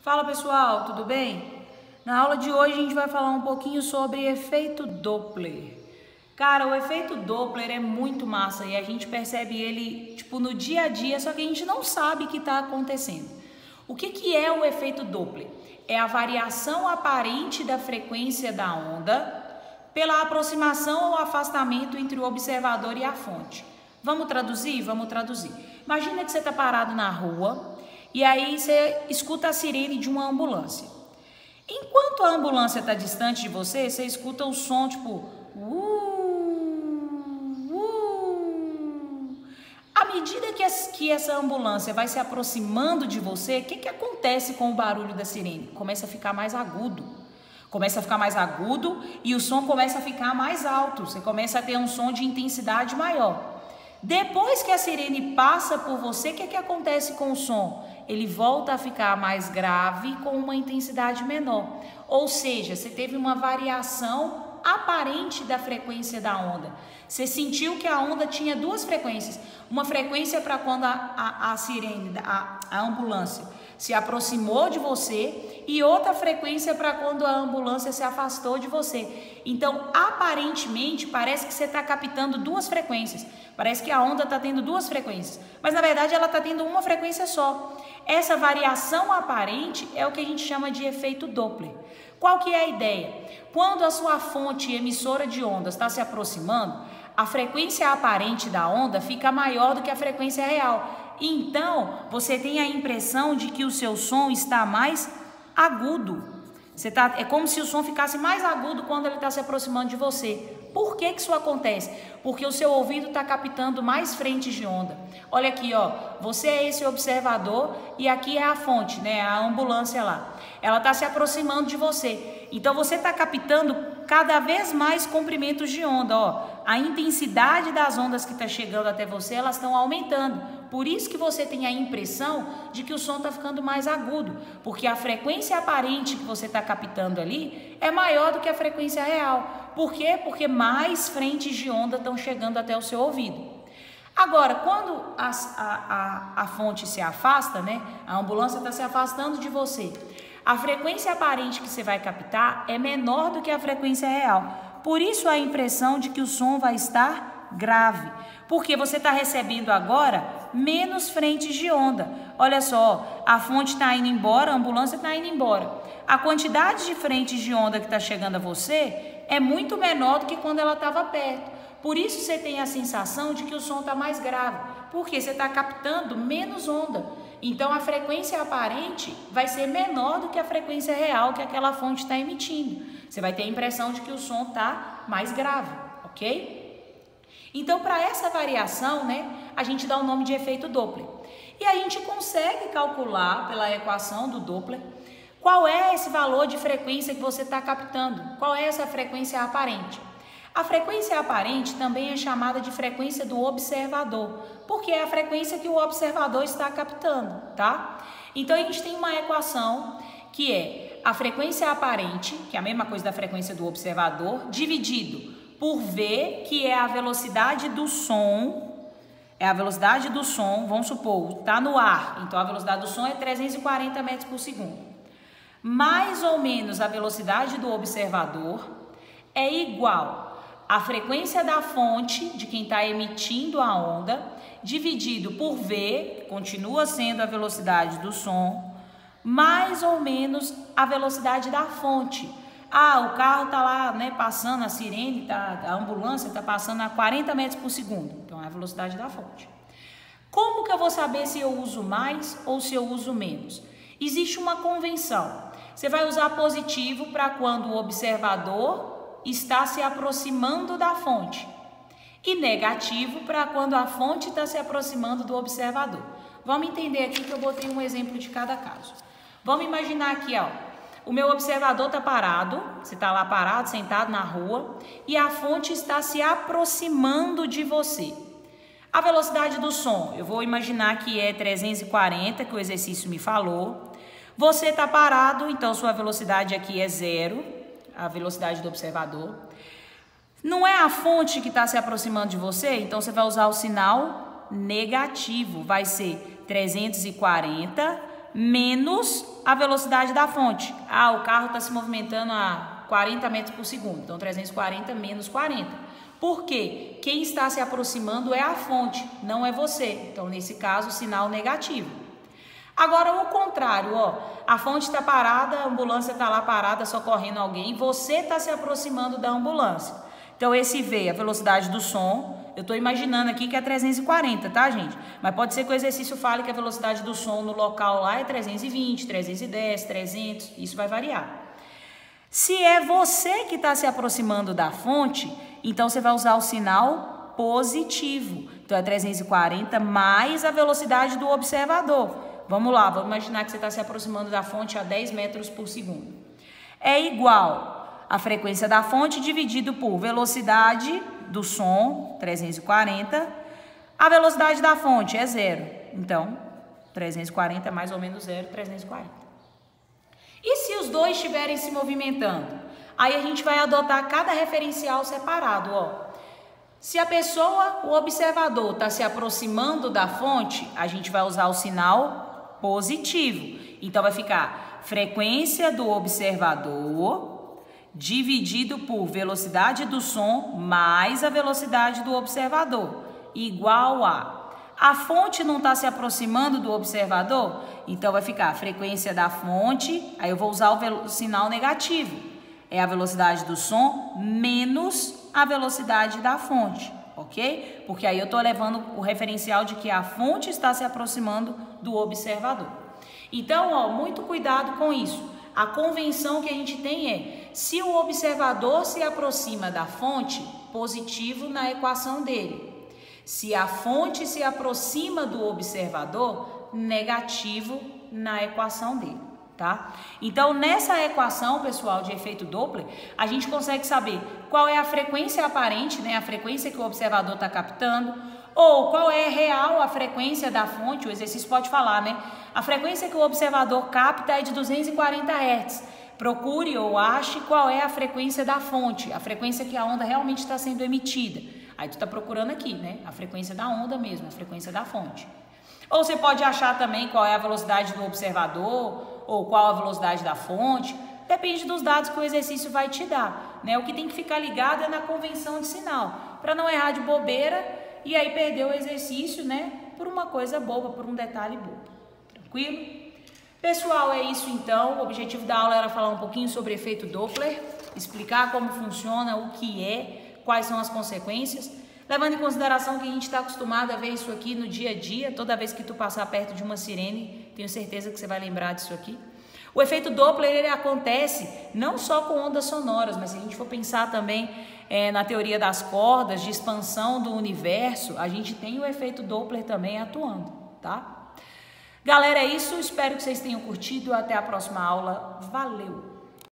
Fala pessoal, tudo bem? Na aula de hoje a gente vai falar um pouquinho sobre efeito Doppler. Cara, o efeito Doppler é muito massa e a gente percebe ele no dia a dia, só que a gente não sabe o que está acontecendo. O que é o efeito Doppler? É a variação aparente da frequência da onda pela aproximação ou afastamento entre o observador e a fonte. Vamos traduzir? Vamos traduzir. Imagina que você está parado na rua e aí você escuta a sirene de uma ambulância. Enquanto a ambulância está distante de você, você escuta o som tipo... À medida que essa ambulância vai se aproximando de você, o que acontece com o barulho da sirene? Começa a ficar mais agudo. Começa a ficar mais agudo e o som começa a ficar mais alto. Você começa a ter um som de intensidade maior. Depois que a sirene passa por você, o que acontece com o som? Ele volta a ficar mais grave com uma intensidade menor. Ou seja, você teve uma variação aparente da frequência da onda. Você sentiu que a onda tinha duas frequências. Uma frequência para quando a sirene, a ambulância se aproximou de você e outra frequência para quando a ambulância se afastou de você. Então, aparentemente, parece que você está captando duas frequências. Parece que a onda está tendo duas frequências, mas na verdade ela está tendo uma frequência só. Essa variação aparente é o que a gente chama de efeito Doppler. Qual que é a ideia? Quando a sua fonte emissora de ondas está se aproximando, a frequência aparente da onda fica maior do que a frequência real. Então, você tem a impressão de que o seu som está mais agudo. É como se o som ficasse mais agudo quando ele está se aproximando de você. Por que isso acontece? Porque o seu ouvido está captando mais frentes de onda. Olha aqui, ó, você é esse observador e aqui é a fonte, né? A ambulância lá. Ela está se aproximando de você. Então você está captando cada vez mais comprimentos de onda, ó. A intensidade das ondas que está chegando até você, elas estão aumentando. Por isso que você tem a impressão de que o som está ficando mais agudo, porque a frequência aparente que você está captando ali é maior do que a frequência real. Por quê? Porque mais frentes de onda estão chegando até o seu ouvido. Agora, quando a fonte se afasta, né? A ambulância está se afastando de você. A frequência aparente que você vai captar é menor do que a frequência real. Por isso a impressão de que o som vai estar grave. Porque você está recebendo agora menos frentes de onda. Olha só, a fonte está indo embora, a ambulância está indo embora. A quantidade de frentes de onda que está chegando a você é muito menor do que quando ela estava perto. Por isso você tem a sensação de que o som está mais grave. Porque você está captando menos onda. Então a frequência aparente vai ser menor do que a frequência real que aquela fonte está emitindo. Você vai ter a impressão de que o som está mais grave, ok? Então, para essa variação, né, a gente dá o nome de efeito Doppler. E a gente consegue calcular pela equação do Doppler qual é esse valor de frequência que você está captando, qual é essa frequência aparente. A frequência aparente também é chamada de frequência do observador, porque é a frequência que o observador está captando, tá? Então, a gente tem uma equação que é a frequência aparente, que é a mesma coisa da frequência do observador, dividido por V, que é a velocidade do som, vamos supor, está no ar, então a velocidade do som é 340 metros por segundo. Mais ou menos a velocidade do observador é igual à frequência da fonte, de quem está emitindo a onda, dividido por V, continua sendo a velocidade do som, mais ou menos a velocidade da fonte. Ah, o carro está lá, né, passando, a sirene, a ambulância está passando a 40 metros por segundo. Então, é a velocidade da fonte. Como que eu vou saber se eu uso mais ou se eu uso menos? Existe uma convenção. Você vai usar positivo para quando o observador está se aproximando da fonte. E negativo para quando a fonte está se aproximando do observador. Vamos entender aqui que eu botei um exemplo de cada caso. Vamos imaginar aqui, ó. O meu observador está parado, você está lá parado, sentado na rua, e a fonte está se aproximando de você. A velocidade do som, eu vou imaginar que é 340, que o exercício me falou. Você está parado, então sua velocidade aqui é 0, a velocidade do observador. Não é a fonte que está se aproximando de você, então você vai usar o sinal negativo, vai ser 340 menos a velocidade da fonte. Ah, o carro está se movimentando a 40 metros por segundo, então 340 menos 40. Por quê? Quem está se aproximando é a fonte, não é você. Então, nesse caso, sinal negativo. Agora, o contrário, ó, a fonte está parada, a ambulância está lá parada, socorrendo alguém, você está se aproximando da ambulância. Então, esse V, a velocidade do som, eu estou imaginando aqui que é 340, tá, gente? Mas pode ser que o exercício fale que a velocidade do som no local lá é 320, 310, 300, isso vai variar. Se é você que está se aproximando da fonte, então você vai usar o sinal positivo. Então, é 340 mais a velocidade do observador. Vamos lá, vamos imaginar que você está se aproximando da fonte a 10 metros por segundo. É igual a frequência da fonte dividido por velocidade do som, 340. A velocidade da fonte é 0. Então, 340 é mais ou menos 0, 340. E se os dois estiverem se movimentando? Aí a gente vai adotar cada referencial separado, ó. Se a pessoa, o observador, está se aproximando da fonte, a gente vai usar o sinal positivo. Então, vai ficar frequência do observador dividido por velocidade do som mais a velocidade do observador, igual a fonte não está se aproximando do observador, então vai ficar a frequência da fonte, aí eu vou usar o sinal negativo, é a velocidade do som menos a velocidade da fonte, ok? Porque aí eu estou levando o referencial de que a fonte está se aproximando do observador. Então, ó, muito cuidado com isso. A convenção que a gente tem é, se o observador se aproxima da fonte, positivo na equação dele. Se a fonte se aproxima do observador, negativo na equação dele, tá? Então, nessa equação, pessoal, de efeito Doppler, a gente consegue saber qual é a frequência aparente, né? A frequência que o observador está captando, ou qual é real a frequência da fonte, o exercício pode falar, né? A frequência que o observador capta é de 240 Hz. Procure ou ache qual é a frequência da fonte, a frequência que a onda realmente está sendo emitida. Aí tu está procurando aqui, né? A frequência da onda mesmo, a frequência da fonte. Ou você pode achar também qual é a velocidade do observador, ou qual a velocidade da fonte. Depende dos dados que o exercício vai te dar, né? O que tem que ficar ligado é na convenção de sinal, para não errar de bobeira e aí perder o exercício, né? Por uma coisa boba, por um detalhe bobo. Tranquilo? Pessoal, é isso então. O objetivo da aula era falar um pouquinho sobre efeito Doppler, explicar como funciona, o que é, quais são as consequências, levando em consideração que a gente está acostumado a ver isso aqui no dia a dia. Toda vez que tu passar perto de uma sirene, tenho certeza que você vai lembrar disso aqui. O efeito Doppler, ele acontece não só com ondas sonoras, mas se a gente for pensar também na teoria das cordas, de expansão do universo, a gente tem o efeito Doppler também atuando, tá? Galera, é isso. Espero que vocês tenham curtido. Até a próxima aula. Valeu!